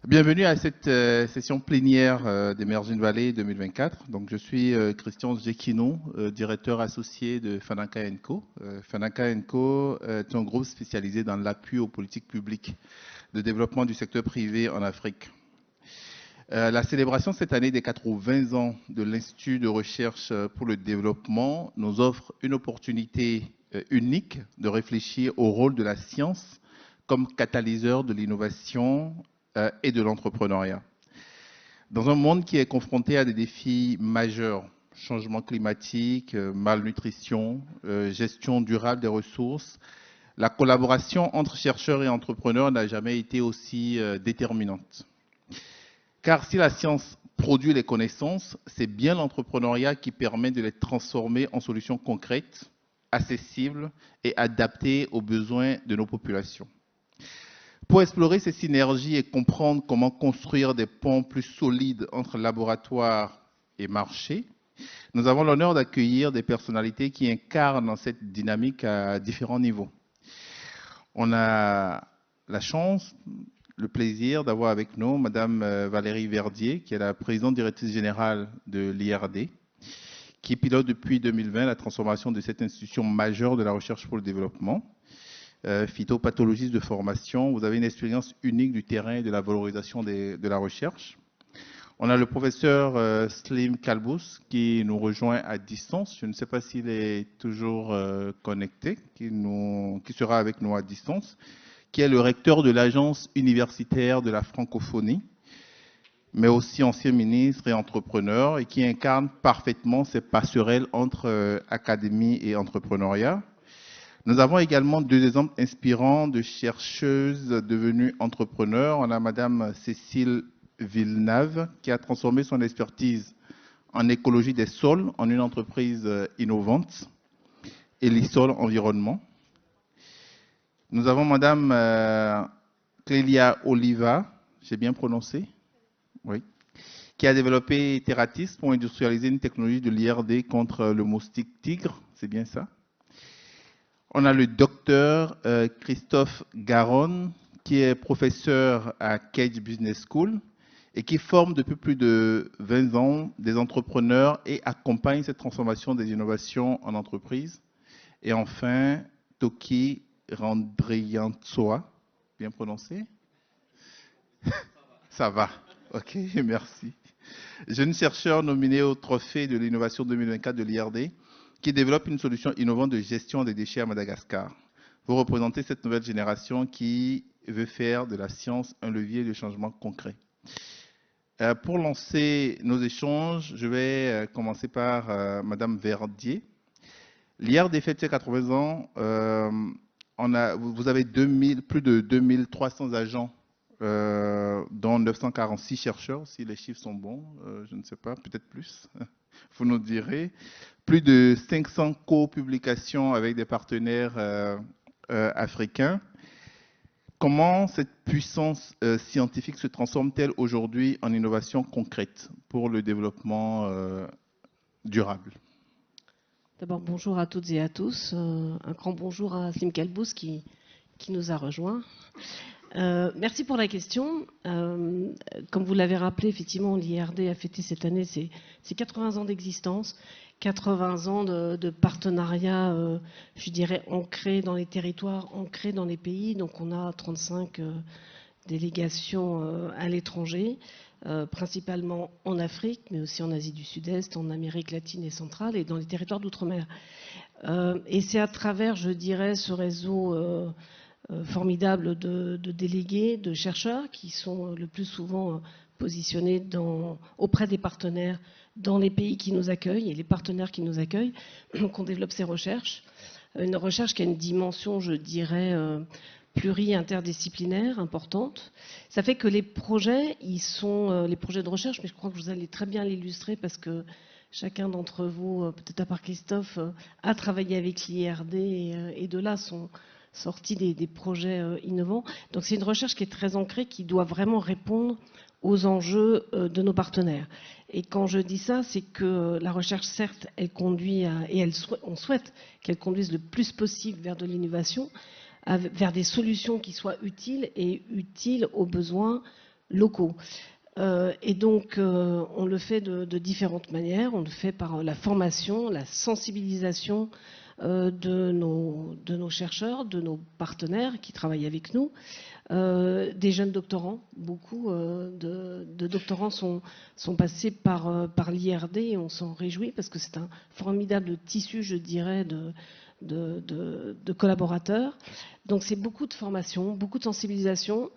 Bienvenue à cette session plénière d'Emerging Valley 2024. Donc, je suis Christian Zekino, directeur associé de Fanaka Co. Fanaka Co est un groupe spécialisé dans l'appui aux politiques publiques de développement du secteur privé en Afrique. La célébration cette année des 80 ans de l'Institut de recherche pour le développement nous offre une opportunité unique de réfléchir au rôle de la science comme catalyseur de l'innovation et de l'entrepreneuriat. Dans un monde qui est confronté à des défis majeurs, changement climatique, malnutrition, gestion durable des ressources, la collaboration entre chercheurs et entrepreneurs n'a jamais été aussi déterminante. Car si la science produit les connaissances, c'est bien l'entrepreneuriat qui permet de les transformer en solutions concrètes, accessibles et adaptées aux besoins de nos populations. Pour explorer ces synergies et comprendre comment construire des ponts plus solides entre laboratoires et marché, nous avons l'honneur d'accueillir des personnalités qui incarnent cette dynamique à différents niveaux. On a la chance, le plaisir d'avoir avec nous Madame Valérie Verdier, qui est la présidente directrice générale de l'IRD, qui pilote depuis 2020 la transformation de cette institution majeure de la recherche pour le développement. Phytopathologistes de formation, vous avez une expérience unique du terrain et de la valorisation de la recherche. On a le professeur Slim Kalbous qui nous rejoint à distance. Je ne sais pas s'il est toujours connecté, qui sera avec nous à distance, qui est le recteur de l'Agence universitaire de la francophonie, mais aussi ancien ministre et entrepreneur, et qui incarne parfaitement ces passerelles entre académie et entrepreneuriat. Nous avons également deux exemples inspirants de chercheuses devenues entrepreneurs. On a Madame Cécile Villeneuve, qui a transformé son expertise en écologie des sols en une entreprise innovante, Elisol Environnement. Nous avons Madame Clélia Oliva, j'ai bien prononcé? Oui. Qui a développé Terratis pour industrialiser une technologie de l'IRD contre le moustique tigre, c'est bien ça? On a le docteur Christophe Garonne, qui est professeur à Cage Business School et qui forme depuis plus de 20 ans des entrepreneurs et accompagne cette transformation des innovations en entreprise. Et enfin, Toki Randriantsoa, bien prononcé? Ça va. Ok, merci. Jeune chercheur nominé au trophée de l'innovation 2024 de l'IRD, qui développe une solution innovante de gestion des déchets à Madagascar. Vous représentez cette nouvelle génération qui veut faire de la science un levier de changement concret. Pour lancer nos échanges, je vais commencer par Madame Verdier. L'IRD fête ses 80 ans. Vous avez plus de 2300 agents, dont 946 chercheurs, si les chiffres sont bons, je ne sais pas, peut-être plus, vous nous direz. Plus de 500 co-publications avec des partenaires africains. Comment cette puissance scientifique se transforme-t-elle aujourd'hui en innovation concrète pour le développement durable? D'abord, bonjour à toutes et à tous. Un grand bonjour à Slim Kalbous qui nous a rejoints. Merci pour la question. Comme vous l'avez rappelé, effectivement, l'IRD a fêté cette année ses 80 ans d'existence, 80 ans de partenariat, je dirais, ancré dans les territoires, ancré dans les pays. Donc on a 35 délégations à l'étranger, principalement en Afrique, mais aussi en Asie du Sud-Est, en Amérique latine et centrale et dans les territoires d'outre-mer. Et c'est à travers, je dirais, ce réseau formidable de délégués, de chercheurs qui sont le plus souvent positionnés auprès des partenaires dans les pays qui nous accueillent et les partenaires qui nous accueillent, qu'on développe ces recherches. Une recherche qui a une dimension, je dirais, pluri-interdisciplinaire importante. Ça fait que les projets, ils sont les projets de recherche, mais je crois que vous allez très bien l'illustrer parce que chacun d'entre vous, peut-être à part Christophe, a travaillé avec l'IRD et de là sont sortis des projets innovants. Donc c'est une recherche qui est très ancrée, qui doit vraiment répondre aux enjeux de nos partenaires. Et quand je dis ça, c'est que la recherche, certes, elle conduit on souhaite qu'elle conduise le plus possible vers de l'innovation, vers des solutions qui soient utiles et utiles aux besoins locaux. Et donc, on le fait de différentes manières. On le fait par la formation, la sensibilisation de nos chercheurs, de nos partenaires qui travaillent avec nous, des jeunes doctorants. Beaucoup de doctorants sont passés par l'IRD et on s'en réjouit parce que c'est un formidable tissu, je dirais, de collaborateurs. Donc c'est beaucoup de formation, beaucoup de sensibilisation.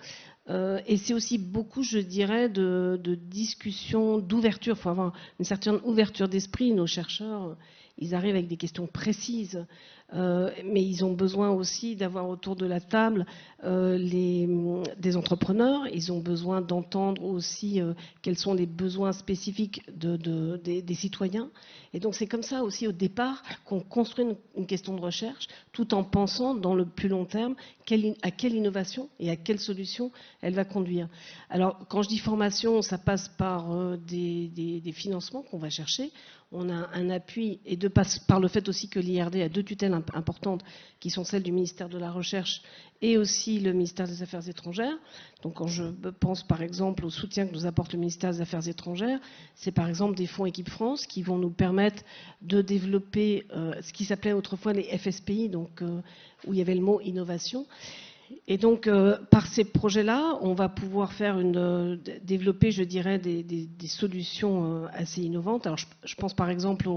Et c'est aussi beaucoup, je dirais, de discussion, d'ouverture. Il faut avoir une certaine ouverture d'esprit. Nos chercheurs, ils arrivent avec des questions précises, mais ils ont besoin aussi d'avoir autour de la table des entrepreneurs. Ils ont besoin d'entendre aussi quels sont les besoins spécifiques des citoyens. Et donc c'est comme ça aussi au départ qu'on construit une question de recherche, tout en pensant dans le plus long terme à quelle innovation et à quelle solution elle va conduire. Alors quand je dis formation, ça passe par des financements qu'on va chercher. On a un appui, et par le fait aussi que l'IRD a 2 tutelles importantes, qui sont celles du ministère de la Recherche et aussi le ministère des Affaires étrangères. Donc quand je pense par exemple au soutien que nous apporte le ministère des Affaires étrangères, c'est par exemple des fonds Équipe France qui vont nous permettre de développer ce qui s'appelait autrefois les FSPI, donc où il y avait le mot innovation. Et donc, par ces projets-là, on va pouvoir développer, je dirais, des solutions assez innovantes. Alors, je pense par exemple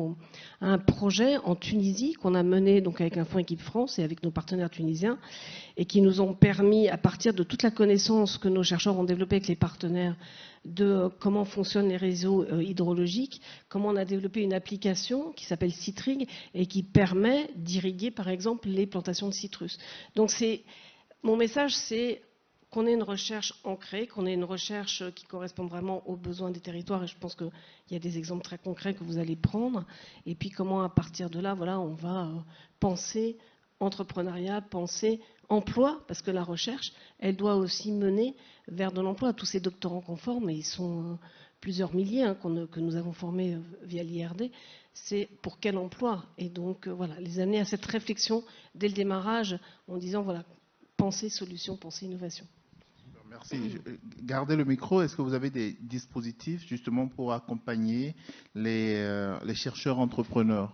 à un projet en Tunisie qu'on a mené donc avec un fonds Équipe France et avec nos partenaires tunisiens, et qui nous ont permis, à partir de toute la connaissance que nos chercheurs ont développée avec les partenaires, de comment fonctionnent les réseaux hydrologiques, comment on a développé une application qui s'appelle Citrig et qui permet d'irriguer, par exemple, les plantations de citrus. Donc, mon message, c'est qu'on ait une recherche ancrée, qu'on ait une recherche qui correspond vraiment aux besoins des territoires. Et je pense qu'il y a des exemples très concrets que vous allez prendre. Et puis comment, à partir de là, voilà, on va penser entrepreneuriat, penser emploi, parce que la recherche, elle doit aussi mener vers de l'emploi. Tous ces doctorants qu'on forme, et ils sont plusieurs milliers que nous avons formés via l'IRD, c'est pour quel emploi? Et donc, voilà, les amener à cette réflexion dès le démarrage en disant, voilà, penser solution, penser innovation. Merci. Gardez le micro. Est-ce que vous avez des dispositifs justement pour accompagner les chercheurs entrepreneurs?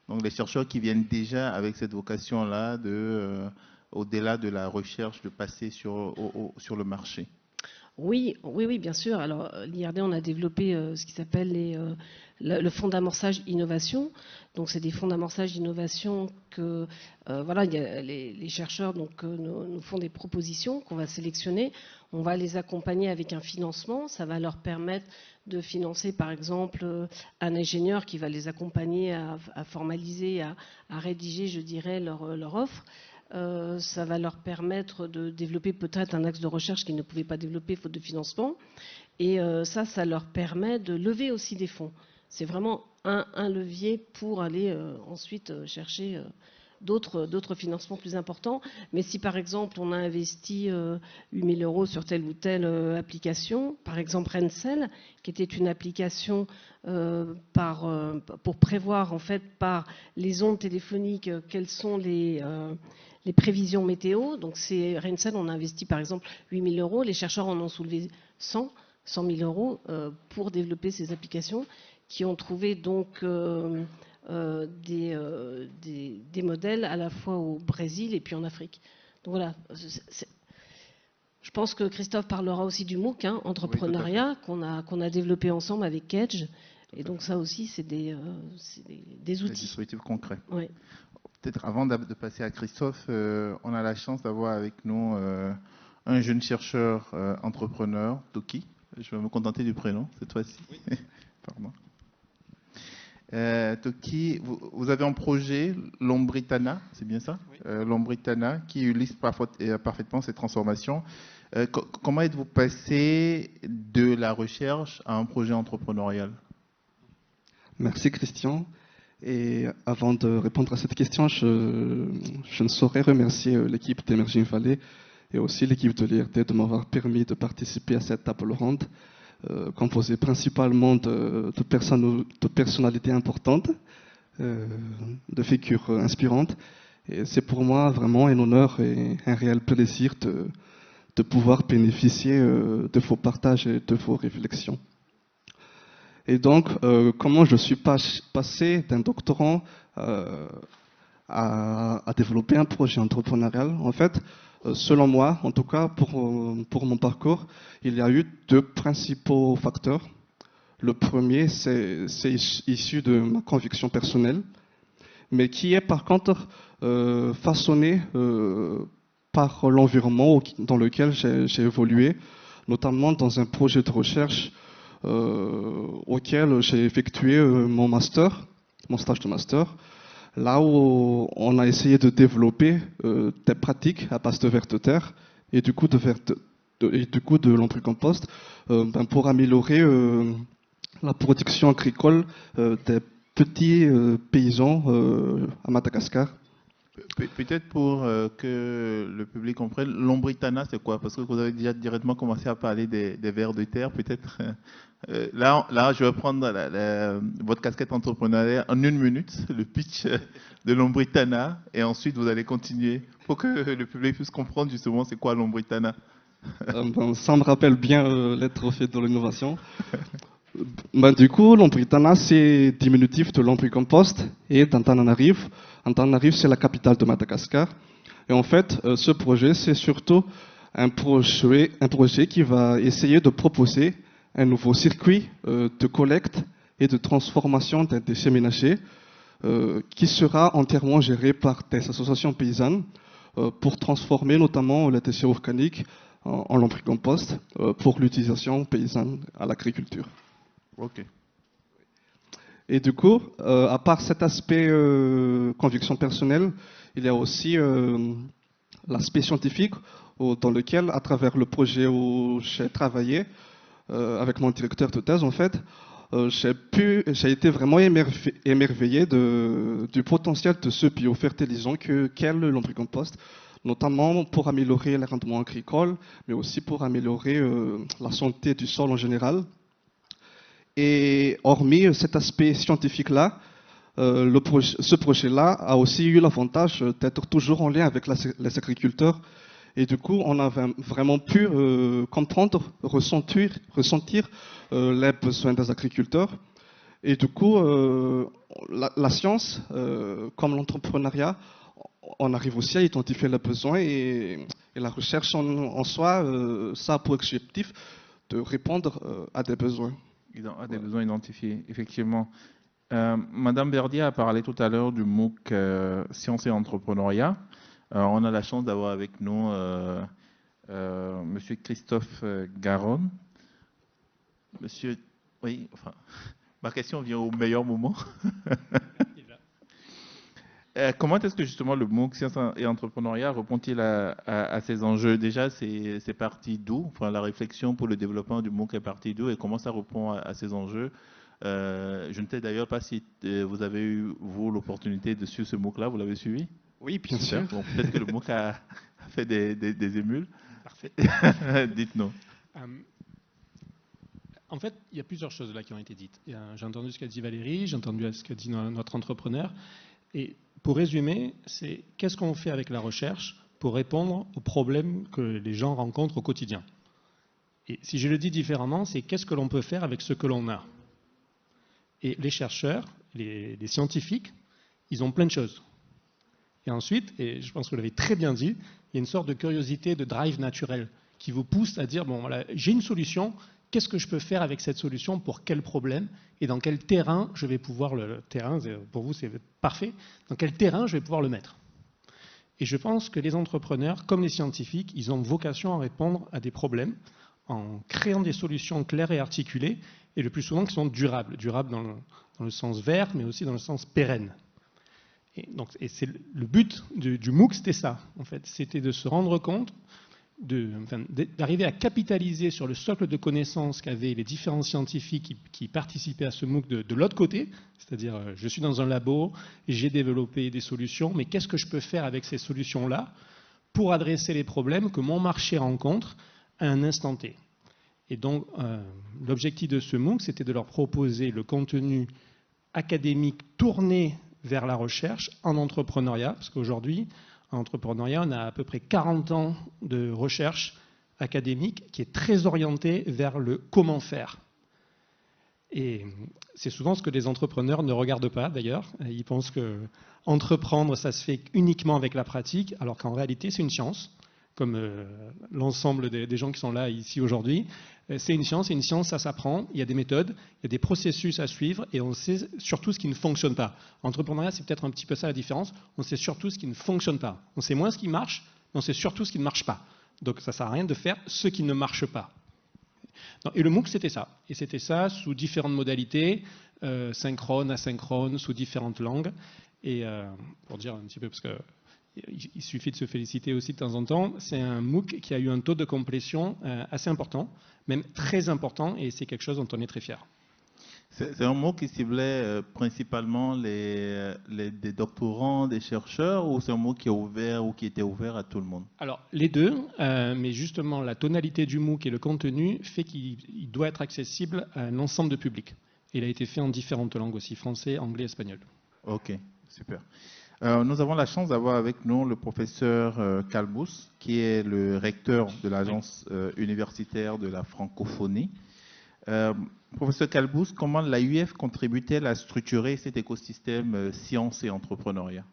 Donc les chercheurs qui viennent déjà avec cette vocation-là au-delà de la recherche, de passer sur le marché. Oui, bien sûr. Alors, l'IRD, on a développé ce qui s'appelle le fonds d'amorçage innovation. Donc, c'est des fonds d'amorçage d'innovation que, voilà, les chercheurs nous font des propositions qu'on va sélectionner. On va les accompagner avec un financement. Ça va leur permettre de financer, par exemple, un ingénieur qui va les accompagner à formaliser, à rédiger, je dirais, leur offre. Ça va leur permettre de développer peut-être un axe de recherche qu'ils ne pouvaient pas développer faute de financement. Et ça leur permet de lever aussi des fonds. C'est vraiment un levier pour aller ensuite chercher d'autres financements plus importants. Mais si par exemple on a investi 8 000 € sur telle ou telle application, par exemple Rensel, qui était une application pour prévoir en fait par les ondes téléphoniques quelles sont les prévisions météo. Donc c'est Rensel, on a investi par exemple 8 000 €, les chercheurs en ont soulevé 100 000 € pour développer ces applications qui ont trouvé donc des modèles à la fois au Brésil et puis en Afrique. Donc voilà, je pense que Christophe parlera aussi du MOOC, entrepreneuriat, oui, qu'on a développé ensemble avec Kedge. Et donc ça aussi, c'est des outils. Des dispositifs concrets. Oui. Peut-être avant de passer à Christophe, on a la chance d'avoir avec nous un jeune chercheur entrepreneur, Toki. Je vais me contenter du prénom cette fois-ci. Oui. Pardon. Toki, vous avez un projet, Lombritana, c'est bien ça? Oui. Lombritana, qui illustre parfaitement ces transformations. Comment êtes-vous passé de la recherche à un projet entrepreneurial? Merci Christian. Et avant de répondre à cette question, je ne saurais remercier l'équipe d'Emerging Valley et aussi l'équipe de l'IRD de m'avoir permis de participer à cette table ronde, composée principalement de personnalités importantes, de figures inspirantes. Et c'est pour moi vraiment un honneur et un réel plaisir de de pouvoir bénéficier de vos partages et de vos réflexions. Et donc, comment je suis passé d'un doctorant à développer un projet entrepreneurial? En fait, selon moi, en tout cas pour mon parcours, il y a eu deux principaux facteurs. Le premier, c'est issu de ma conviction personnelle, mais qui est par contre façonné par l'environnement dans lequel j'ai évolué, notamment dans un projet de recherche auquel j'ai effectué mon stage de master, là où on a essayé de développer des pratiques à base de vers de terre et du coup de lombricompost pour améliorer la production agricole des petits paysans à Madagascar. Peut-être pour que le public comprenne, l'Ombritana, c'est quoi? Parce que vous avez déjà directement commencé à parler des vers de terre. Peut-être là, je vais prendre votre casquette entrepreneuriale en 1 minute, le pitch de l'Ombritana, et ensuite vous allez continuer pour que le public puisse comprendre justement c'est quoi l'Ombritana. Ça me rappelle bien les trophées de l'innovation. Du coup, l'Ombritana, c'est diminutif de lombricompost et d'Antananarivo. Antananarivo, c'est la capitale de Madagascar. Et en fait, ce projet, c'est surtout un projet qui va essayer de proposer un nouveau circuit de collecte et de transformation des déchets ménagers qui sera entièrement géré par des associations paysannes pour transformer notamment les déchets organiques en lombricompost pour l'utilisation paysanne à l'agriculture. Ok. Et du coup, à part cet aspect conviction personnelle, il y a aussi l'aspect scientifique dans lequel, à travers le projet où j'ai travaillé avec mon directeur de thèse, en fait, j'ai été vraiment émerveillé du potentiel de ce biofertilisant qu'est le lombricompost, notamment pour améliorer les rendements agricoles, mais aussi pour améliorer la santé du sol en général. Et hormis cet aspect scientifique-là, ce projet-là a aussi eu l'avantage d'être toujours en lien avec les agriculteurs. Et du coup, on a vraiment pu comprendre, ressentir les besoins des agriculteurs. Et du coup, la science, comme l'entrepreneuriat, on arrive aussi à identifier les besoins et la recherche en soi, ça a pour objectif de répondre à des besoins. À des besoins identifiés, effectivement. Madame Verdier a parlé tout à l'heure du MOOC Sciences et Entrepreneuriat. On a la chance d'avoir avec nous Monsieur Christophe Garonne. Monsieur, oui, enfin, ma question vient au meilleur moment. Comment est-ce que justement le MOOC Sciences et Entrepreneuriat répond-il à ces enjeux? Déjà, c'est parti d'où? Enfin, la réflexion pour le développement du MOOC est partie d'où et comment ça répond à ces enjeux? Je ne sais d'ailleurs pas si vous avez eu, vous, l'opportunité de suivre ce MOOC-là. Vous l'avez suivi? Oui, bien sûr. Bon, peut-être que le MOOC a fait des émules. Parfait. Dites-nous. En fait, il y a plusieurs choses là qui ont été dites. J'ai entendu ce qu'a dit Valérie, j'ai entendu ce qu'a dit notre entrepreneur. Et pour résumer, c'est qu'est-ce qu'on fait avec la recherche pour répondre aux problèmes que les gens rencontrent au quotidien. Et si je le dis différemment, c'est qu'est-ce que l'on peut faire avec ce que l'on a. Et les chercheurs, les scientifiques, ils ont plein de choses. Et ensuite, et je pense que vous l'avez très bien dit, il y a une sorte de curiosité, de drive naturel qui vous pousse à dire, bon voilà, j'ai une solution, qu'est-ce que je peux faire avec cette solution pour quel problème et dans quel terrain je vais pouvoir le terrain, pour vous c'est parfait, dans quel terrain je vais pouvoir le mettre. Et je pense que les entrepreneurs, comme les scientifiques, ils ont vocation à répondre à des problèmes en créant des solutions claires et articulées et le plus souvent qui sont durables. Durables dans le sens vert, mais aussi dans le sens pérenne. Et c'est le but du MOOC, c'était ça, en fait. C'était de se rendre compte, d'arriver à capitaliser sur le socle de connaissances qu'avaient les différents scientifiques qui participaient à ce MOOC de l'autre côté, c'est-à-dire je suis dans un labo, j'ai développé des solutions, mais qu'est-ce que je peux faire avec ces solutions-là pour adresser les problèmes que mon marché rencontre à un instant T. Et donc, l'objectif de ce MOOC, c'était de leur proposer le contenu académique tourné vers la recherche en entrepreneuriat, parce qu'aujourd'hui, en entrepreneuriat, on a à peu près 40 ans de recherche académique qui est très orienté vers le comment faire. Et c'est souvent ce que les entrepreneurs ne regardent pas d'ailleurs. Ils pensent que entreprendre, ça se fait uniquement avec la pratique, alors qu'en réalité, c'est une science, comme l'ensemble des gens qui sont là ici aujourd'hui. C'est une science, ça s'apprend, il y a des méthodes, il y a des processus à suivre, et on sait surtout ce qui ne fonctionne pas. L'entrepreneuriat, c'est peut-être un petit peu ça la différence, on sait surtout ce qui ne fonctionne pas. On sait moins ce qui marche, mais on sait surtout ce qui ne marche pas. Donc ça ne sert à rien de faire ce qui ne marche pas. Non, et le MOOC, c'était ça. Et c'était ça sous différentes modalités, synchrone, asynchrone, sous différentes langues. Et pour dire un petit peu, parce qu'il suffit de se féliciter aussi de temps en temps, c'est un MOOC qui a eu un taux de complétion assez important, même très important, et c'est quelque chose dont on est très fier. C'est un mot qui ciblait principalement des doctorants, des chercheurs, ou c'est un mot qui est ouvert ou qui était ouvert à tout le monde? Alors, les deux, mais justement, la tonalité du MOOC et le contenu fait qu'il doit être accessible à un ensemble de publics. Il a été fait en différentes langues aussi, français, anglais, espagnol. Ok, super. Nous avons la chance d'avoir avec nous le professeur Calbous, qui est le recteur de l'Agence universitaire de la francophonie. Professeur Calbous, comment l'AUF contribue-t-elle à structurer cet écosystème science et entrepreneuriat?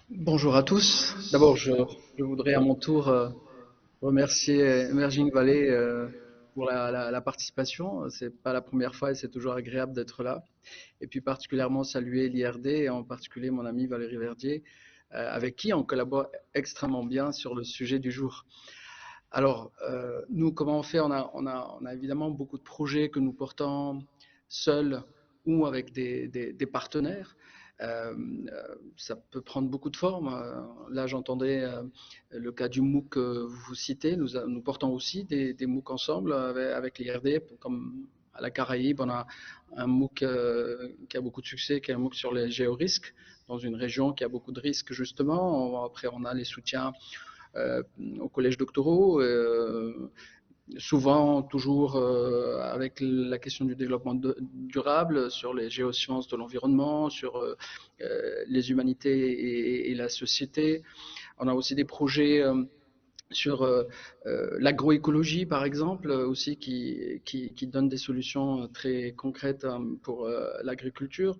Bonjour à tous. D'abord, je voudrais à mon tour remercier Emerging Valley pour la participation. C'est pas la première fois et c'est toujours agréable d'être là. Et puis particulièrement saluer l'IRD et en particulier mon ami Valérie Verdier, avec qui on collabore extrêmement bien sur le sujet du jour. Alors, nous, comment on fait? On a évidemment beaucoup de projets que nous portons seuls ou avec des partenaires. Ça peut prendre beaucoup de formes. Là, j'entendais le cas du MOOC que vous citez. Nous portons aussi des MOOC ensemble avec l'IRD, comme à la Caraïbe. On a un MOOC qui a beaucoup de succès, qui est un MOOC sur les géorisques, dans une région qui a beaucoup de risques, justement. Après, on a les soutiens aux collèges doctoraux, souvent toujours avec la question du développement durable, sur les géosciences de l'environnement, sur les humanités et la société. On a aussi des projets sur l'agroécologie, par exemple, aussi qui donnent des solutions très concrètes pour l'agriculture.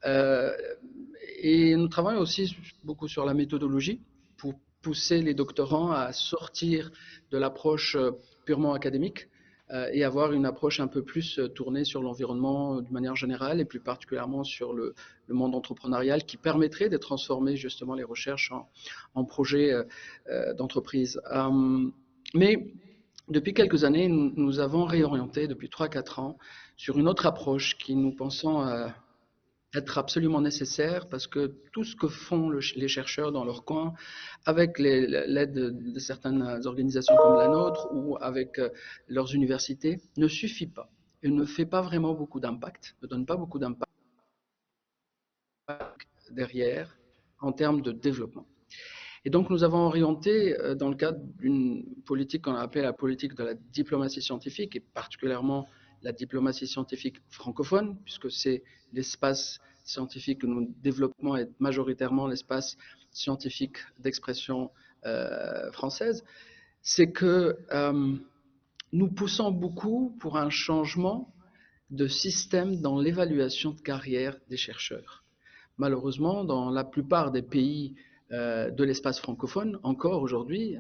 Et nous travaillons aussi beaucoup sur la méthodologie pour pousser les doctorants à sortir de l'approche purement académique et avoir une approche un peu plus tournée sur l'environnement de manière générale et plus particulièrement sur le monde entrepreneurial qui permettrait de transformer justement les recherches en projets d'entreprise. Mais depuis quelques années, nous avons réorienté depuis 3-4 ans sur une autre approche qui nous pensons être absolument nécessaire parce que tout ce que font les chercheurs dans leur coin, avec l'aide de certaines organisations comme la nôtre ou avec leurs universités, ne suffit pas et ne fait pas vraiment beaucoup d'impact, ne donne pas beaucoup d'impact derrière en termes de développement. Et donc nous avons orienté dans le cadre d'une politique qu'on a appelée la politique de la diplomatie scientifique et particulièrement la diplomatie scientifique francophone, puisque c'est l'espace scientifique que nous développons est majoritairement l'espace scientifique d'expression française, c'est que nous poussons beaucoup pour un changement de système dans l'évaluation de carrière des chercheurs. Malheureusement, dans la plupart des pays de l'espace francophone, encore aujourd'hui,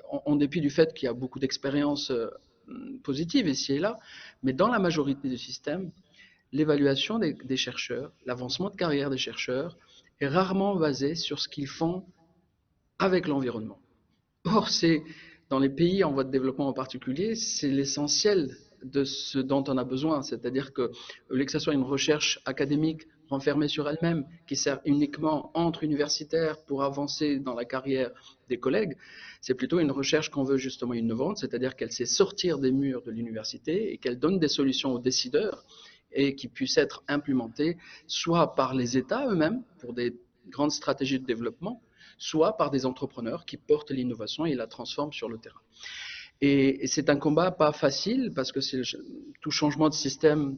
en dépit du fait qu'il y a beaucoup d'expériences positives ici et là, mais dans la majorité du système, l'évaluation des chercheurs, l'avancement de carrière des chercheurs est rarement basé sur ce qu'ils font avec l'environnement. Or, c'est dans les pays en voie de développement en particulier, c'est l'essentiel de ce dont on a besoin, c'est-à-dire que ce soit une recherche académique renfermée sur elle-même, qui sert uniquement entre universitaires pour avancer dans la carrière des collègues, c'est plutôt une recherche qu'on veut justement innovante, c'est-à-dire qu'elle sait sortir des murs de l'université et qu'elle donne des solutions aux décideurs et qui puissent être implémentées soit par les États eux-mêmes pour des grandes stratégies de développement, soit par des entrepreneurs qui portent l'innovation et la transforment sur le terrain. Et c'est un combat pas facile parce que tout changement de système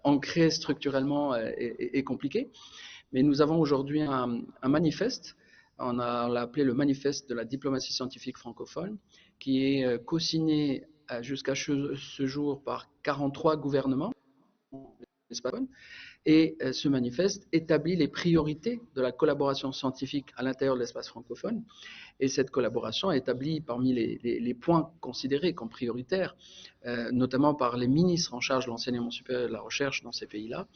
ancré structurellement est compliqué. Mais nous avons aujourd'hui un manifeste, on l'a appelé le manifeste de la diplomatie scientifique francophone, qui est co-signé jusqu'à ce jour par 43 gouvernements, et ce manifeste établit les priorités de la collaboration scientifique à l'intérieur de l'espace francophone. Et cette collaboration établit parmi les points considérés comme prioritaires, notamment par les ministres en charge de l'enseignement supérieur et de la recherche dans ces pays-là,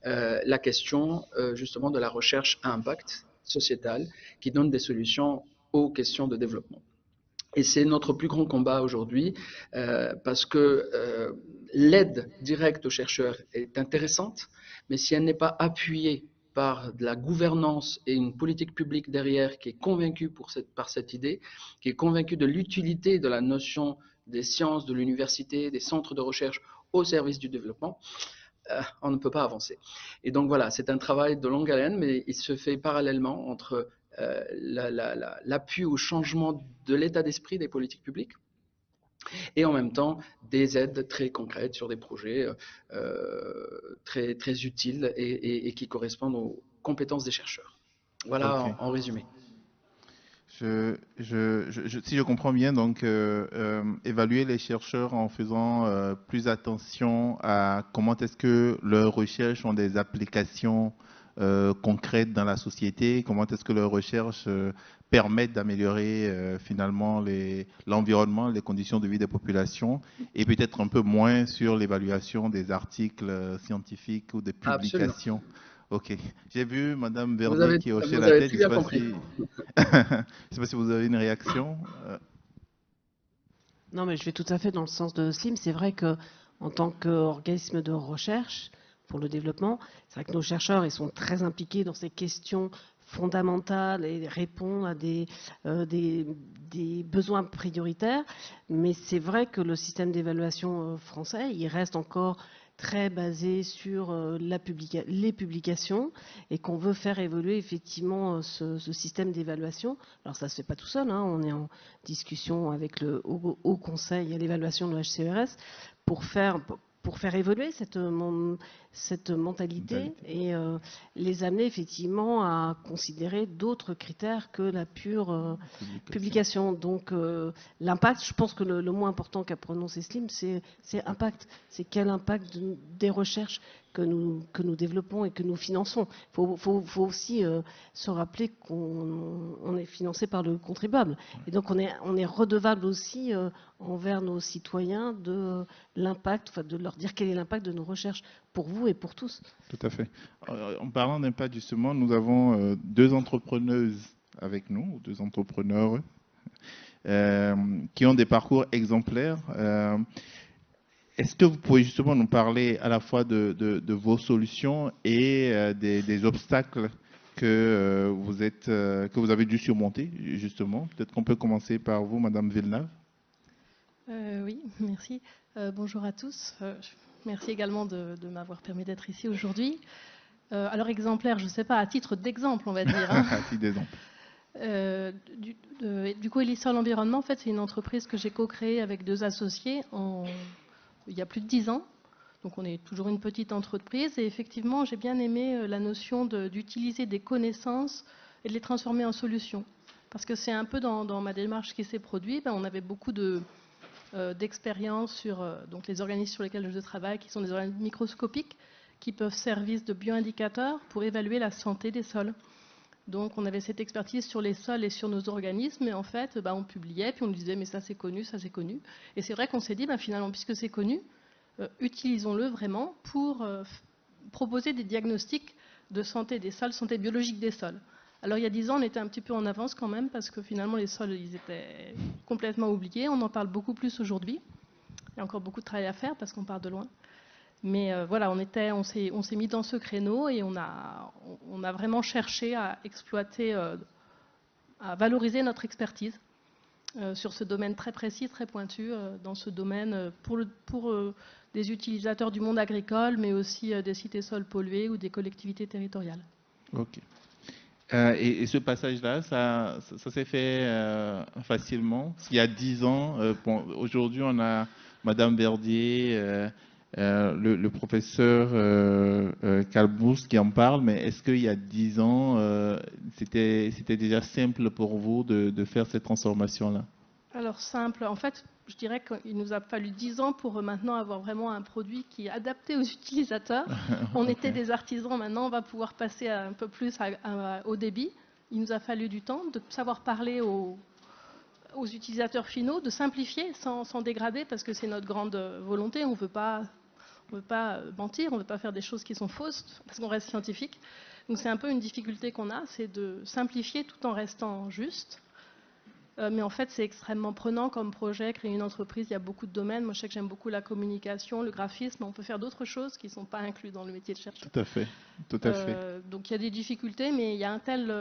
la question justement de la recherche à impact sociétal qui donne des solutions aux questions de développement. Et c'est notre plus grand combat aujourd'hui parce que l'aide directe aux chercheurs est intéressante, mais si elle n'est pas appuyée par de la gouvernance et une politique publique derrière qui est convaincue par cette idée, qui est convaincue de l'utilité de la notion des sciences, de l'université, des centres de recherche au service du développement, on ne peut pas avancer. Et donc voilà, c'est un travail de longue haleine, mais il se fait parallèlement entre l'appui au changement de l'état d'esprit des politiques publiques et en même temps des aides très concrètes sur des projets très, très utiles et qui correspondent aux compétences des chercheurs. Voilà Ok. en résumé. Si je comprends bien, donc évaluer les chercheurs en faisant plus attention à comment est-ce que leurs recherches ont des applications concrètes dans la société, comment est-ce que leurs recherches permettent d'améliorer finalement l'environnement, les conditions de vie des populations, et peut-être un peu moins sur l'évaluation des articles scientifiques ou des Absolument. publications. Ok. J'ai vu Madame Vous Verdier avez, qui hochait vous la avez tête. très Je ne sais bien pas compris. je sais pas si vous avez une réaction. Non, mais je vais tout à fait dans le sens de Slim. C'est vrai que en tant qu'organisme de recherche pour le développement, c'est vrai que nos chercheurs, ils sont très impliqués dans ces questions fondamentales et répondent à des besoins prioritaires. Mais c'est vrai que le système d'évaluation français, il reste encore très basé sur les publications et qu'on veut faire évoluer effectivement ce système d'évaluation. Alors ça ne se fait pas tout seul, hein, on est en discussion avec le Haut Conseil à l'évaluation de l'HCERS pour faire évoluer cette mentalité et les amener effectivement à considérer d'autres critères que la pure publication. Donc l'impact, je pense que le mot important qu'a prononcé Slim, c'est impact. C'est quel impact des recherches que nous développons et que nous finançons. Il faut aussi se rappeler qu'on est financé par le contribuable. Et donc on est redevable aussi envers nos citoyens de l'impact, enfin de leur dire quel est l'impact de nos recherches pour vous et pour tous. Tout à fait. En parlant d'impact, justement, nous avons deux entrepreneuses avec nous, ou deux entrepreneurs qui ont des parcours exemplaires. Est-ce que vous pouvez justement nous parler à la fois de vos solutions et des obstacles que vous avez dû surmonter, justement? Peut-être qu'on peut commencer par vous, Madame Villeneuve. Oui, merci. Bonjour à tous. Merci également de m'avoir permis d'être ici aujourd'hui. Alors exemplaire, je ne sais pas, à titre d'exemple, on va dire. Hein. À titre d'exemple. Du coup, Elissol Environnement, en fait, c'est une entreprise que j'ai co-créée avec deux associés il y a plus de 10 ans. Donc on est toujours une petite entreprise. Et effectivement, j'ai bien aimé la notion d'utiliser des connaissances et de les transformer en solutions. Parce que c'est un peu dans ma démarche qui s'est produite. On avait beaucoup d'expérience sur donc les organismes sur lesquels je travaille, qui sont des organismes microscopiques, qui peuvent servir de bioindicateurs pour évaluer la santé des sols. Donc on avait cette expertise sur les sols et sur nos organismes, et en fait on publiait, puis on nous disait mais ça c'est connu, ça c'est connu. Et c'est vrai qu'on s'est dit finalement puisque c'est connu, utilisons-le vraiment pour proposer des diagnostics de santé des sols, santé biologique des sols. Alors il y a 10 ans on était un petit peu en avance quand même parce que finalement les sols ils étaient complètement oubliés, on en parle beaucoup plus aujourd'hui. Il y a encore beaucoup de travail à faire parce qu'on part de loin. Mais voilà, on s'est mis dans ce créneau et on a vraiment cherché à exploiter, à valoriser notre expertise sur ce domaine très précis, très pointu, dans ce domaine pour des utilisateurs du monde agricole, mais aussi des sites et sols pollués ou des collectivités territoriales. Ok. Et ce passage-là, ça s'est fait facilement. Il y a 10 ans, bon, aujourd'hui on a Madame Verdier Le professeur Calbous qui en parle, mais est-ce qu'il y a 10 ans, c'était déjà simple pour vous de faire cette transformation-là? Alors simple, en fait, je dirais qu'il nous a fallu 10 ans pour maintenant avoir vraiment un produit qui est adapté aux utilisateurs. On Ok. était des artisans, maintenant on va pouvoir passer un peu plus au débit. Il nous a fallu du temps de savoir parler aux utilisateurs finaux, de simplifier sans dégrader, parce que c'est notre grande volonté. On ne veut pas mentir, on ne veut pas faire des choses qui sont fausses, parce qu'on reste scientifique. Donc c'est un peu une difficulté qu'on a, c'est de simplifier tout en restant juste. Mais en fait, c'est extrêmement prenant comme projet. Créer une entreprise, il y a beaucoup de domaines. Moi, je sais que j'aime beaucoup la communication, le graphisme. On peut faire d'autres choses qui ne sont pas incluses dans le métier de chercheur. Tout à fait, tout à fait. Donc il y a des difficultés, mais il y a un tel...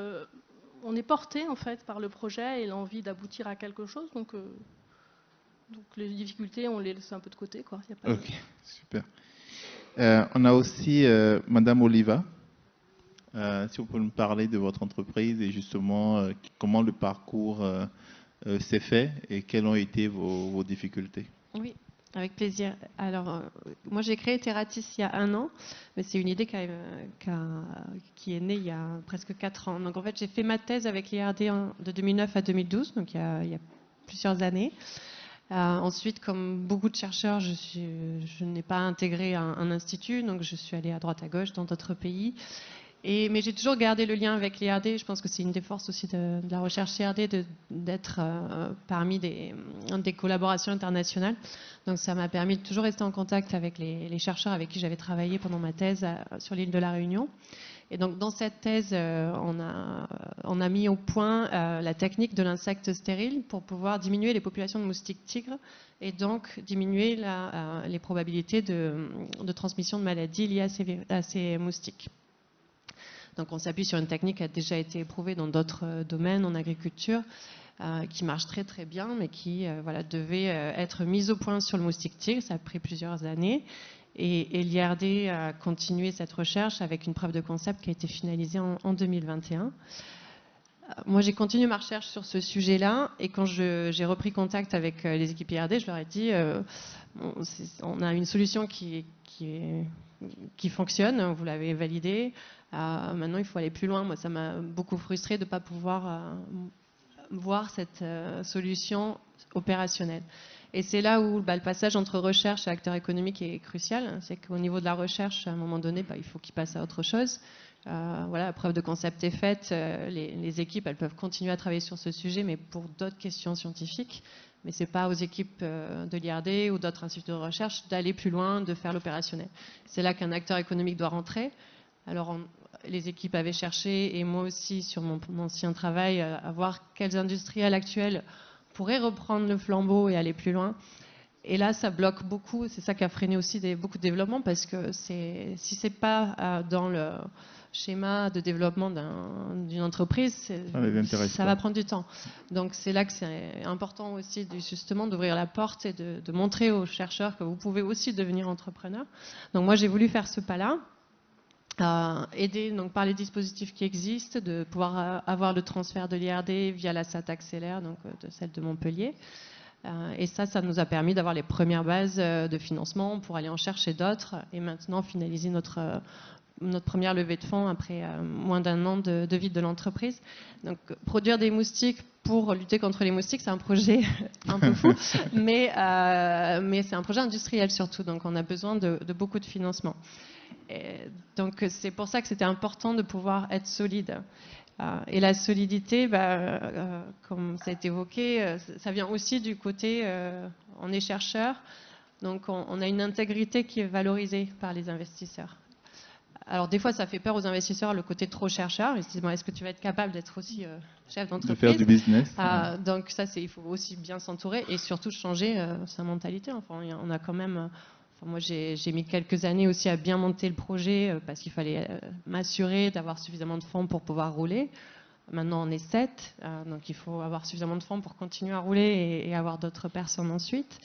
on est porté, en fait, par le projet et l'envie d'aboutir à quelque chose. Donc les difficultés, on les laisse un peu de côté, quoi. Il y a pas Ok, super. On a aussi Madame Oliva. Si vous pouvez me parler de votre entreprise et justement comment le parcours s'est fait et quelles ont été vos difficultés. Oui, avec plaisir. Alors, moi j'ai créé Terratis il y a 1 an, mais c'est une idée qui est née il y a presque 4 ans. Donc en fait, j'ai fait ma thèse avec l'IRD de 2009 à 2012, donc il y a plusieurs années. Ensuite, comme beaucoup de chercheurs, je n'ai pas intégré un institut, donc je suis allée à droite à gauche dans d'autres pays. Mais j'ai toujours gardé le lien avec l'IRD. Je pense que c'est une des forces aussi de la recherche IRD d'être parmi des collaborations internationales. Donc ça m'a permis de toujours rester en contact avec les chercheurs avec qui j'avais travaillé pendant ma thèse sur l'île de la Réunion. Et donc dans cette thèse, on a mis au point la technique de l'insecte stérile pour pouvoir diminuer les populations de moustiques tigres et donc diminuer les probabilités de transmission de maladies liées à ces moustiques. Donc on s'appuie sur une technique qui a déjà été éprouvée dans d'autres domaines, en agriculture, qui marche très très bien, mais qui devait être mise au point sur le moustique tigre. Ça a pris plusieurs années. Et l'IRD a continué cette recherche avec une preuve de concept qui a été finalisée en 2021. Moi, j'ai continué ma recherche sur ce sujet-là. Et quand j'ai repris contact avec les équipes IRD, je leur ai dit on a une solution qui fonctionne, vous l'avez validée. Maintenant, il faut aller plus loin. Moi, ça m'a beaucoup frustrée de ne pas pouvoir voir cette solution opérationnelle. Et c'est là où le passage entre recherche et acteur économique est crucial. C'est qu'au niveau de la recherche, à un moment donné, il faut qu'ils passent à autre chose. La preuve de concept est faite. Les équipes, elles peuvent continuer à travailler sur ce sujet, mais pour d'autres questions scientifiques. Mais ce n'est pas aux équipes de l'IRD ou d'autres instituts de recherche d'aller plus loin, de faire l'opérationnel. C'est là qu'un acteur économique doit rentrer. Alors, les équipes avaient cherché, et moi aussi, sur mon ancien travail, à voir quels industriels actuels pourraient reprendre le flambeau et aller plus loin. Et là, ça bloque beaucoup. C'est ça qui a freiné aussi beaucoup de développement, parce que si ce n'est pas dans le schéma de développement d'une entreprise, ça va prendre du temps. Donc c'est là que c'est important aussi justement d'ouvrir la porte et de montrer aux chercheurs que vous pouvez aussi devenir entrepreneur. Donc moi, j'ai voulu faire ce pas-là. Aider donc, par les dispositifs qui existent, de pouvoir avoir le transfert de l'IRD via la SAT Accélère, donc de celle de Montpellier. Et ça nous a permis d'avoir les premières bases de financement pour aller en chercher d'autres et maintenant finaliser notre première levée de fonds après moins d'1 an de vie de l'entreprise. Donc produire des moustiques pour lutter contre les moustiques, c'est un projet un peu fou, mais c'est un projet industriel surtout, donc on a besoin de beaucoup de financement. Et donc c'est pour ça que c'était important de pouvoir être solide. Et la solidité, comme ça a été évoqué, ça vient aussi du côté, on est chercheur, donc on a une intégrité qui est valorisée par les investisseurs. Alors des fois, ça fait peur aux investisseurs, le côté trop chercheur. Ils se disent, est-ce que tu vas être capable d'être aussi chef d'entreprise ? De faire du business. Donc ça, il faut aussi bien s'entourer et surtout changer sa mentalité. Enfin, on a quand même... moi, j'ai mis quelques années aussi à bien monter le projet parce qu'il fallait m'assurer d'avoir suffisamment de fonds pour pouvoir rouler. Maintenant, on est 7, donc il faut avoir suffisamment de fonds pour continuer à rouler et avoir d'autres personnes ensuite.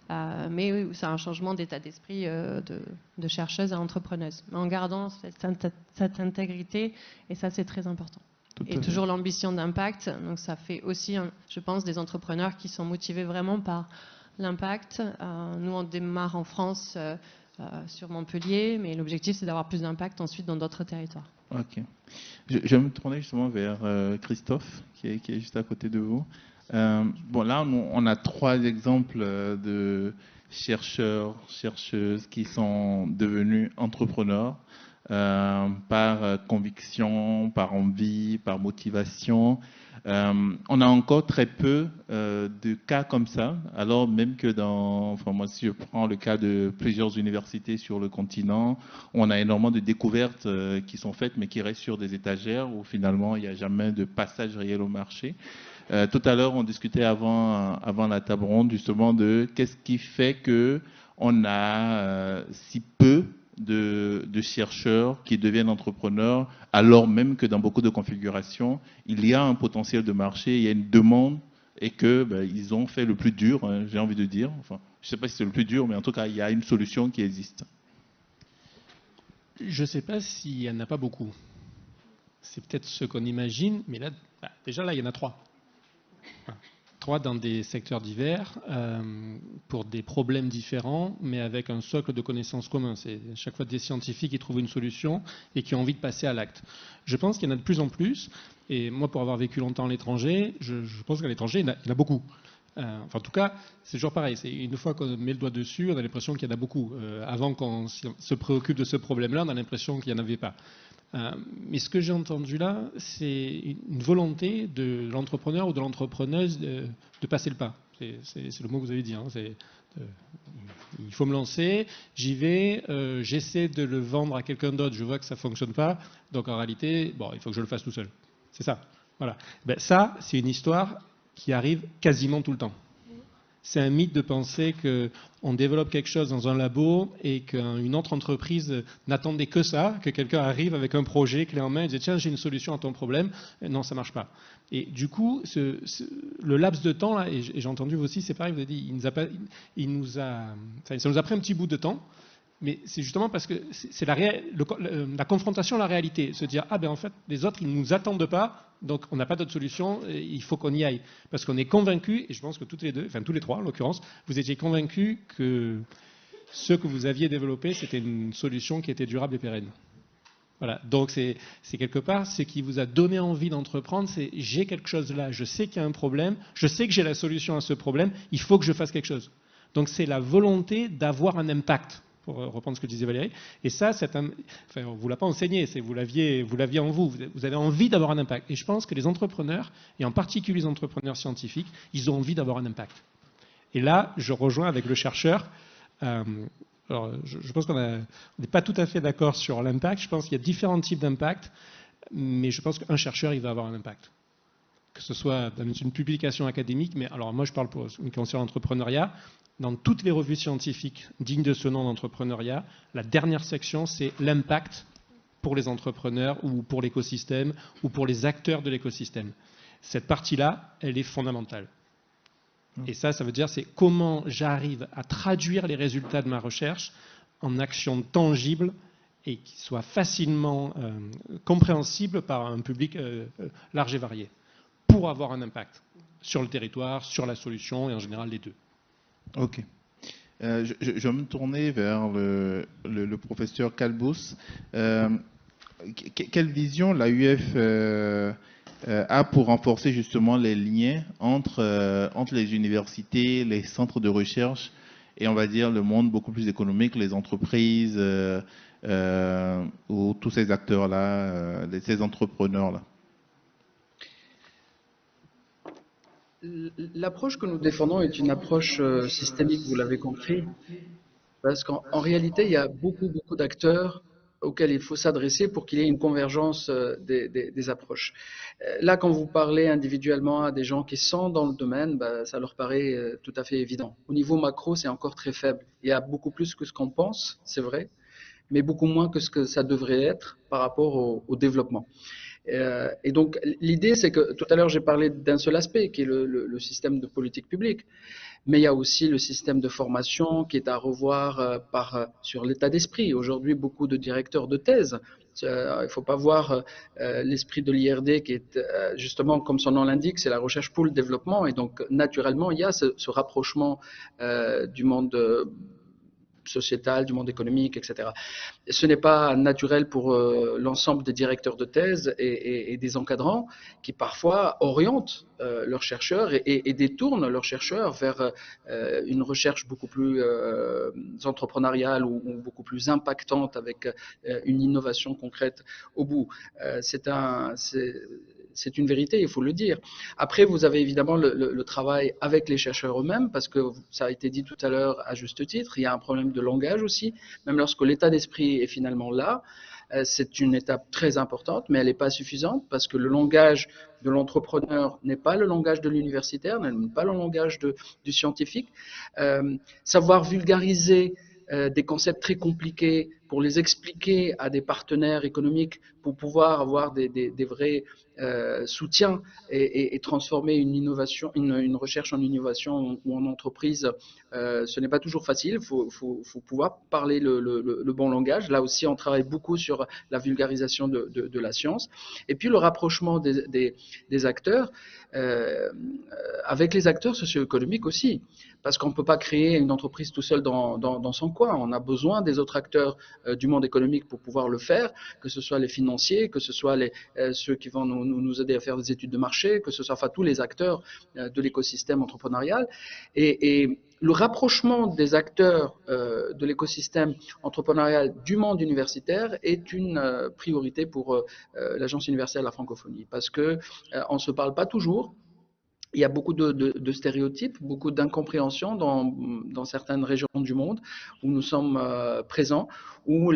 Mais oui, c'est un changement d'état d'esprit de chercheuse à entrepreneuse, en gardant cette intégrité, et ça, c'est très important. Et toujours l'ambition d'impact. Donc ça fait aussi, je pense, des entrepreneurs qui sont motivés vraiment par l'impact. Nous, on démarre en France sur Montpellier, mais l'objectif c'est d'avoir plus d'impact ensuite dans d'autres territoires. Ok. Je vais me tourner justement vers Christophe, qui est juste à côté de vous. Bon, là, on a 3 exemples de chercheurs, chercheuses qui sont devenus entrepreneurs par conviction, par envie, par motivation. On a encore très peu de cas comme ça, alors même que enfin moi si je prends le cas de plusieurs universités sur le continent, on a énormément de découvertes qui sont faites mais qui restent sur des étagères où finalement il n'y a jamais de passage réel au marché. Tout à l'heure on discutait avant la table ronde justement de qu'est-ce qui fait que on a si peu de chercheurs qui deviennent entrepreneurs, alors même que dans beaucoup de configurations, il y a un potentiel de marché, il y a une demande et que ils ont fait le plus dur, hein, j'ai envie de dire. Enfin, je ne sais pas si c'est le plus dur, mais en tout cas, il y a une solution qui existe. Je ne sais pas s'il n'y en a pas beaucoup. C'est peut-être ce qu'on imagine, mais là, déjà là, il y en a 3. 3 dans des secteurs divers, pour des problèmes différents, mais avec un socle de connaissances communs. C'est chaque fois des scientifiques qui trouvent une solution et qui ont envie de passer à l'acte. Je pense qu'il y en a de plus en plus, et moi pour avoir vécu longtemps à l'étranger, je pense qu'à l'étranger, il y en a beaucoup. Enfin, en tout cas, c'est toujours pareil. C'est une fois qu'on met le doigt dessus, on a l'impression qu'il y en a beaucoup. Avant qu'on se préoccupe de ce problème-là, on a l'impression qu'il n'y en avait pas. Mais ce que j'ai entendu là, c'est une volonté de l'entrepreneur ou de l'entrepreneuse de passer le pas. C'est le mot que vous avez dit. Hein. Il faut me lancer, j'y vais, j'essaie de le vendre à quelqu'un d'autre, je vois que ça ne fonctionne pas, donc en réalité, bon, il faut que je le fasse tout seul. C'est ça. Voilà. Ça, c'est une histoire qui arrive quasiment tout le temps. C'est un mythe de penser qu'on développe quelque chose dans un labo et qu'une autre entreprise n'attendait que ça, que quelqu'un arrive avec un projet clé en main et dit tiens, j'ai une solution à ton problème. Non, ça ne marche pas. Et du coup, le laps de temps, là, et j'ai entendu vous aussi, c'est pareil, vous avez dit, ça nous a pris un petit bout de temps. Mais c'est justement parce que c'est la confrontation à la réalité. Se dire, en fait, les autres, ils ne nous attendent pas, donc on n'a pas d'autre solution, il faut qu'on y aille. Parce qu'on est convaincus, et je pense que tous les 3 en l'occurrence, vous étiez convaincus que ce que vous aviez développé, c'était une solution qui était durable et pérenne. Voilà, donc c'est quelque part ce qui vous a donné envie d'entreprendre, c'est j'ai quelque chose là, je sais qu'il y a un problème, je sais que j'ai la solution à ce problème, il faut que je fasse quelque chose. Donc c'est la volonté d'avoir un impact, pour reprendre ce que disait Valérie. Et ça, on ne vous l'a pas enseigné, vous l'aviez en vous. Vous avez envie d'avoir un impact. Et je pense que les entrepreneurs, et en particulier les entrepreneurs scientifiques, ils ont envie d'avoir un impact. Et là, je rejoins avec le chercheur. Alors, je pense qu'on n'est pas tout à fait d'accord sur l'impact. Je pense qu'il y a différents types d'impact, mais je pense qu'un chercheur, il va avoir un impact. Que ce soit dans une publication académique, mais alors moi, je parle pour une concerne l'entrepreneuriat. Dans toutes les revues scientifiques dignes de ce nom d'entrepreneuriat, la dernière section, c'est l'impact pour les entrepreneurs ou pour l'écosystème ou pour les acteurs de l'écosystème. Cette partie-là, elle est fondamentale. Et ça veut dire c'est comment j'arrive à traduire les résultats de ma recherche en actions tangibles et qui soient facilement compréhensibles par un public large et varié pour avoir un impact sur le territoire, sur la solution et en général les deux. Ok. Je vais me tourner vers le professeur Calbous. Quelle vision l'AUF a pour renforcer justement les liens entre les universités, les centres de recherche et on va dire le monde beaucoup plus économique, les entreprises ou tous ces acteurs-là, ces entrepreneurs-là? L'approche que nous défendons est une approche systémique, vous l'avez compris, parce qu'en réalité, il y a beaucoup d'acteurs auxquels il faut s'adresser pour qu'il y ait une convergence des approches. Là, quand vous parlez individuellement à des gens qui sont dans le domaine, ça leur paraît tout à fait évident. Au niveau macro, c'est encore très faible. Il y a beaucoup plus que ce qu'on pense, c'est vrai, mais beaucoup moins que ce que ça devrait être par rapport au développement. Et donc, l'idée, c'est que tout à l'heure, j'ai parlé d'un seul aspect, qui est le système de politique publique. Mais il y a aussi le système de formation qui est à revoir sur l'état d'esprit. Aujourd'hui, beaucoup de directeurs de thèse, il ne faut pas voir l'esprit de l'IRD qui est justement, comme son nom l'indique, c'est la recherche pour le développement. Et donc, naturellement, il y a ce rapprochement du monde sociétal, du monde économique, etc. Ce n'est pas naturel pour l'ensemble des directeurs de thèse et des encadrants qui parfois orientent leurs chercheurs et détournent leurs chercheurs vers une recherche beaucoup plus entrepreneuriale ou beaucoup plus impactante avec une innovation concrète au bout. C'est une vérité, il faut le dire. Après, vous avez évidemment le travail avec les chercheurs eux-mêmes, parce que ça a été dit tout à l'heure à juste titre, il y a un problème de langage aussi, même lorsque l'état d'esprit est finalement là. C'est une étape très importante, mais elle n'est pas suffisante, parce que le langage de l'entrepreneur n'est pas le langage de l'universitaire, n'est pas le langage du scientifique. Savoir vulgariser des concepts très compliqués pour les expliquer à des partenaires économiques pour pouvoir avoir des vrais soutiens et transformer une innovation, une recherche en innovation ou en entreprise, ce n'est pas toujours facile. Il faut pouvoir parler le bon langage. Là aussi, on travaille beaucoup sur la vulgarisation de la science. Et puis le rapprochement des acteurs avec les acteurs socio-économiques aussi. Parce qu'on ne peut pas créer une entreprise tout seul dans son coin. On a besoin des autres acteurs du monde économique pour pouvoir le faire, que ce soit les financiers, que ce soit ceux qui vont nous aider à faire des études de marché, que ce soit tous les acteurs de l'écosystème entrepreneurial. Et le rapprochement des acteurs de l'écosystème entrepreneurial du monde universitaire est une priorité pour l'Agence universelle de la francophonie, parce qu'on ne se parle pas toujours. Il y a beaucoup de stéréotypes, beaucoup d'incompréhension dans certaines régions du monde où nous sommes présents, où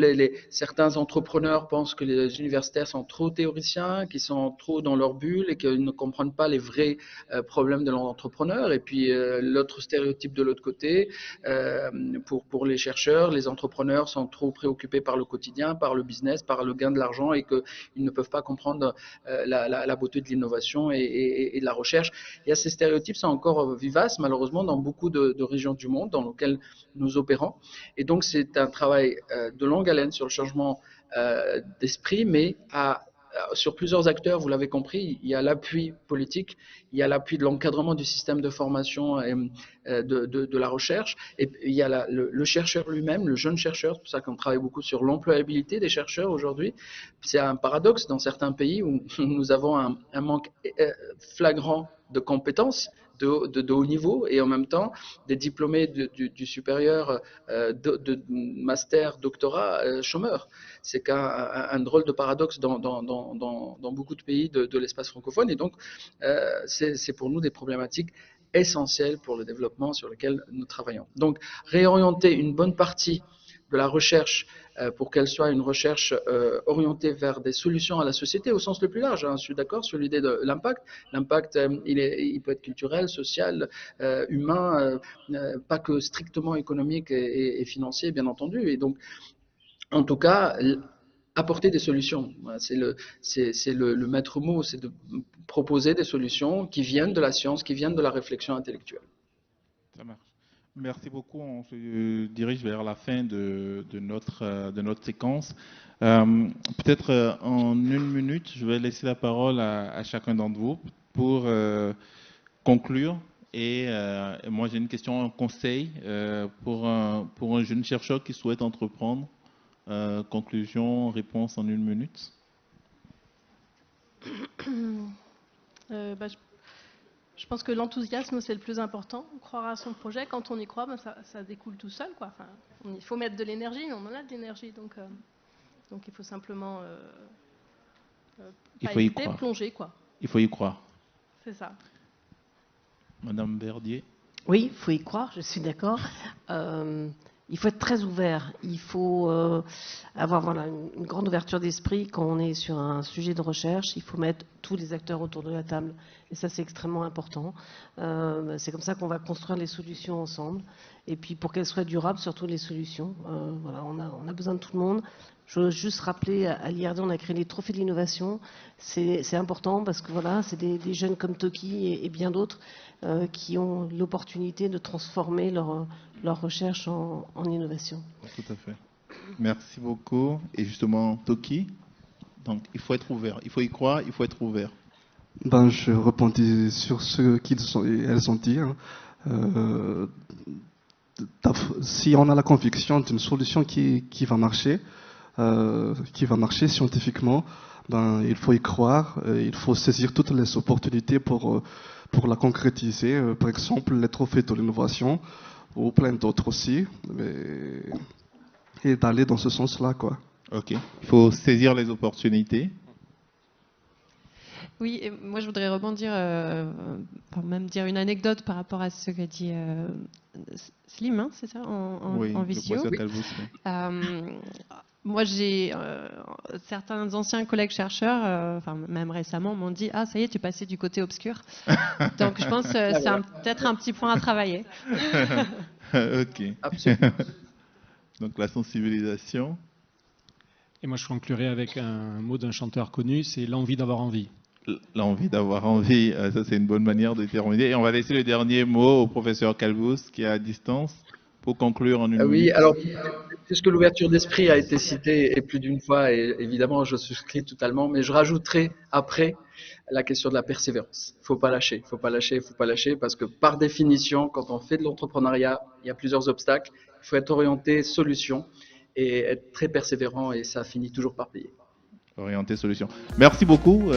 certains entrepreneurs pensent que les universitaires sont trop théoriciens, qu'ils sont trop dans leur bulle et qu'ils ne comprennent pas les vrais problèmes de l'entrepreneur. Et puis l'autre stéréotype de l'autre côté, pour les chercheurs, les entrepreneurs sont trop préoccupés par le quotidien, par le business, par le gain de l'argent et qu'ils ne peuvent pas comprendre la beauté de l'innovation et de la recherche. Ces stéréotypes sont encore vivaces, malheureusement, dans beaucoup de régions du monde dans lesquelles nous opérons. Et donc, c'est un travail de longue haleine sur le changement d'esprit, mais sur plusieurs acteurs, vous l'avez compris, il y a l'appui politique, il y a l'appui de l'encadrement du système de formation et de la recherche, et il y a le chercheur lui-même, le jeune chercheur. C'est pour ça qu'on travaille beaucoup sur l'employabilité des chercheurs aujourd'hui. C'est un paradoxe dans certains pays où nous avons un manque flagrant de compétences de haut niveau et en même temps des diplômés du supérieur, de master, doctorat, chômeurs. C'est un drôle de paradoxe dans beaucoup de pays de l'espace francophone, et donc c'est pour nous des problématiques essentielles pour le développement sur lesquelles nous travaillons. Donc réorienter une bonne partie de la recherche pour qu'elle soit une recherche orientée vers des solutions à la société au sens le plus large. Je suis d'accord sur l'idée de l'impact. L'impact, il peut être culturel, social, humain, pas que strictement économique et financier, bien entendu. Et donc, en tout cas, apporter des solutions. C'est le maître mot, c'est de proposer des solutions qui viennent de la science, qui viennent de la réflexion intellectuelle. Ça marche. Merci beaucoup. On se dirige vers la fin de notre séquence. Peut-être en une minute, je vais laisser la parole à chacun d'entre vous pour conclure. Et moi, j'ai une question, un conseil pour un jeune chercheur qui souhaite entreprendre. Conclusion, réponse en une minute. Je pense que l'enthousiasme, c'est le plus important. Croire à son projet, quand on y croit, ça découle tout seul, quoi. Enfin, il faut mettre de l'énergie, on en a de l'énergie. Donc il faut simplement plonger, quoi. Il faut y croire. C'est ça. Madame Verdier. Oui, il faut y croire, je suis d'accord. Il faut être très ouvert. Il faut avoir une grande ouverture d'esprit quand on est sur un sujet de recherche. Il faut mettre tous les acteurs autour de la table. Et ça, c'est extrêmement important. C'est comme ça qu'on va construire les solutions ensemble. Et puis, pour qu'elles soient durables, surtout les solutions. On a besoin de tout le monde. Je veux juste rappeler, à l'IRD, on a créé les trophées de l'innovation. C'est important parce que c'est des jeunes comme Toki et bien d'autres qui ont l'opportunité de transformer leur recherche en innovation. Tout à fait. Merci beaucoup. Et justement, Toki, donc il faut être ouvert. Il faut y croire, il faut être ouvert. Je rebondis sur ce qu'elles ont dit. si on a la conviction d'une solution qui va marcher scientifiquement, ben, il faut y croire, il faut saisir toutes les opportunités pour la concrétiser, par exemple les trophées de l'innovation ou plein d'autres aussi, et d'aller dans ce sens-là, quoi. Ok. Il faut saisir les opportunités. Oui, et moi je voudrais rebondir, même dire une anecdote par rapport à ce qu'a dit Slim, hein, c'est ça, en visio. Le professeur Calvus, oui. Moi, j'ai certains anciens collègues chercheurs, même récemment, m'ont dit « Ah, ça y est, tu passais du côté obscur ». Donc, je pense que c'est peut-être un petit point à travailler. Ok. Absolument. Donc, la sensibilisation. Et moi, je conclurai avec un mot d'un chanteur connu, c'est l'envie d'avoir envie. L'envie d'avoir envie, ça c'est une bonne manière de terminer. Et on va laisser le dernier mot au professeur Calvus qui est à distance pour conclure en une minute. Oui, alors, puisque l'ouverture d'esprit a été citée et plus d'une fois, et évidemment je souscris totalement, mais je rajouterai après la question de la persévérance. Il ne faut pas lâcher, il ne faut pas lâcher, il ne faut pas lâcher, parce que par définition, quand on fait de l'entrepreneuriat, il y a plusieurs obstacles. Il faut être orienté solution et être très persévérant, et ça finit toujours par payer. Orienté solution. Merci beaucoup.